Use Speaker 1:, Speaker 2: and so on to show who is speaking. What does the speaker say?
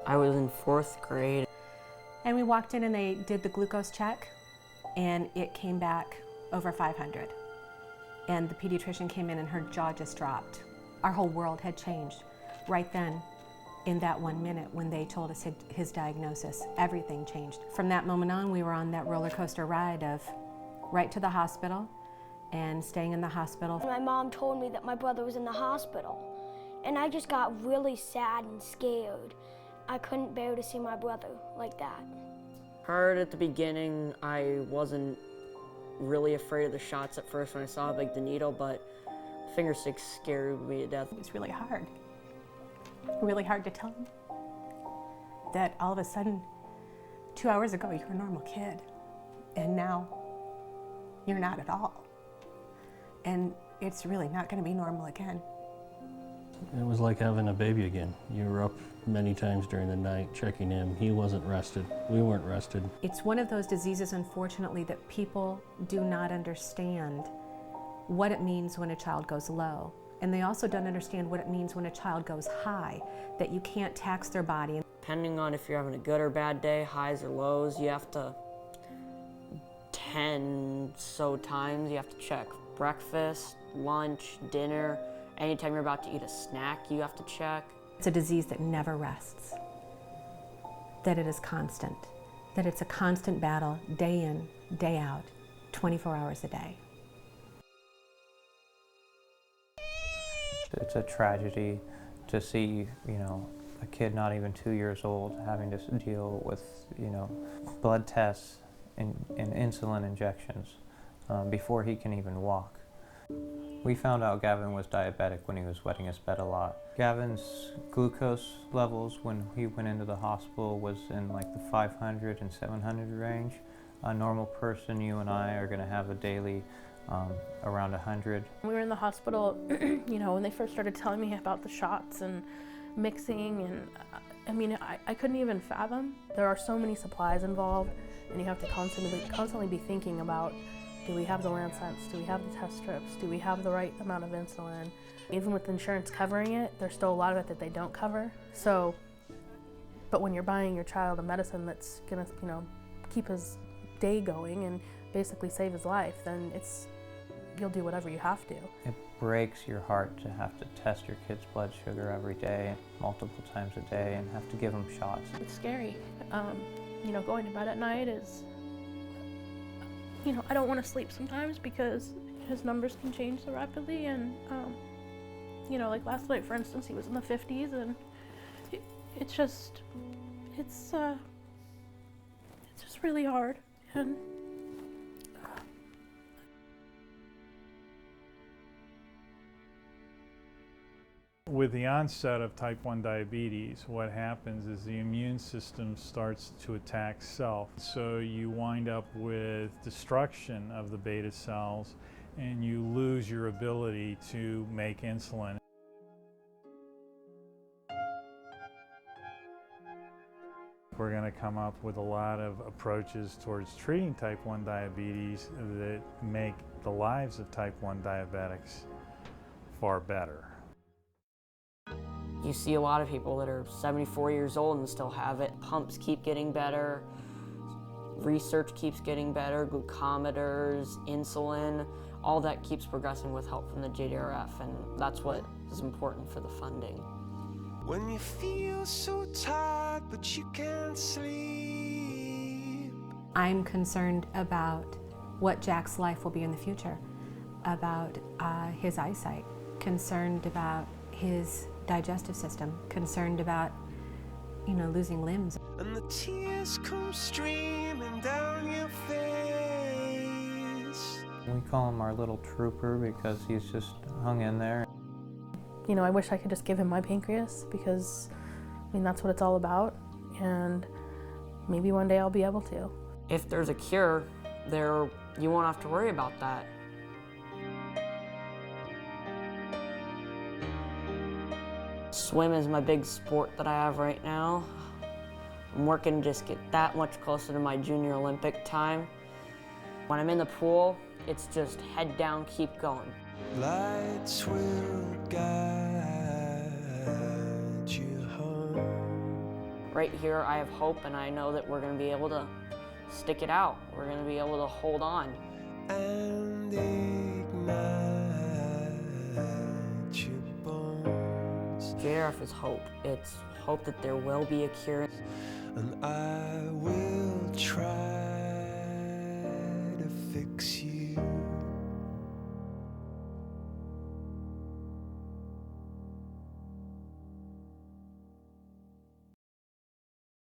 Speaker 1: I was in 4th grade.
Speaker 2: And we walked in and they did the glucose check, and it came back over 500. And the pediatrician came in and her jaw just dropped. Our whole world had changed right then, in that 1 minute when they told us his diagnosis. Everything changed. From that moment on, we were on that roller coaster ride of right to the hospital and staying in the hospital.
Speaker 3: My mom told me that my brother was in the hospital, and I just got really sad and scared. I couldn't bear to see my brother like that.
Speaker 1: Hard at the beginning. I wasn't really afraid of the shots at first when I saw the needle, but finger sticks scared me to death.
Speaker 2: It was really hard to tell them that all of a sudden, 2 hours ago you were a normal kid, and now you're not at all. And it's really not going to be normal again.
Speaker 4: It was like having a baby again. You were up many times during the night checking him. He wasn't rested. We weren't rested.
Speaker 2: It's one of those diseases, unfortunately, that people do not understand what it means when a child goes low. And they also don't understand what it means when a child goes high, that you can't tax their body.
Speaker 1: Depending on if you're having a good or bad day, highs or lows, you have to 10 so times, you have to check breakfast, lunch, dinner. Anytime you're about to eat a snack, you have to check.
Speaker 2: It's a disease that never rests, that it is constant, that it's a constant battle, day in, day out, 24 hours a day.
Speaker 5: It's a tragedy to see, a kid not even 2 years old having to deal with, blood tests and insulin injections before he can even walk. We found out Gavin was diabetic when he was wetting his bed a lot. Gavin's glucose levels when he went into the hospital was in like the 500 and 700 range. A normal person, you and I, are going to have a daily around 100.
Speaker 6: We were in the hospital, when they first started telling me about the shots and mixing, and I couldn't even fathom. There are so many supplies involved, and you have to constantly be thinking about, do we have the lancets? Do we have the test strips? Do we have the right amount of insulin? Even with insurance covering it, there's still a lot of it that they don't cover. So, but when you're buying your child a medicine that's gonna, keep his day going and basically save his life, then you'll do whatever you have to.
Speaker 5: It breaks your heart to have to test your kid's blood sugar every day, multiple times a day, and have to give them shots.
Speaker 6: It's scary. Going to bed at night is, I don't want to sleep sometimes because his numbers can change so rapidly, and like last night, for instance, he was in the 50s, and it's just really hard. And
Speaker 7: with the onset of type 1 diabetes, what happens is the immune system starts to attack self. So you wind up with destruction of the beta cells, and you lose your ability to make insulin. We're going to come up with a lot of approaches towards treating type 1 diabetes that make the lives of type 1 diabetics far better.
Speaker 1: You see a lot of people that are 74 years old and still have it. Pumps keep getting better, research keeps getting better, glucometers, insulin, all that keeps progressing with help from the JDRF, and that's what is important for the funding.
Speaker 8: When you feel so tired but you can't sleep.
Speaker 2: I'm concerned about what Jack's life will be in the future, about his eyesight, concerned about his digestive system, concerned about, losing limbs.
Speaker 8: And the tears come streaming down your face.
Speaker 5: We call him our little trooper because he's just hung in there.
Speaker 6: I wish I could just give him my pancreas because, that's what it's all about, and maybe one day I'll be able to.
Speaker 1: If there's a cure, you won't have to worry about that. Swim is my big sport that I have right now. I'm working to just get that much closer to my junior Olympic time. When I'm in the pool, it's just head down, keep going.
Speaker 8: Lights will guide you home.
Speaker 1: right here I have hope, and I know that we're going to be able to stick it out. We're going to be able to hold on.
Speaker 8: And ignite your bones.
Speaker 1: JDRF is hope. It's hope that there will be a cure.
Speaker 8: And I will try to fix you.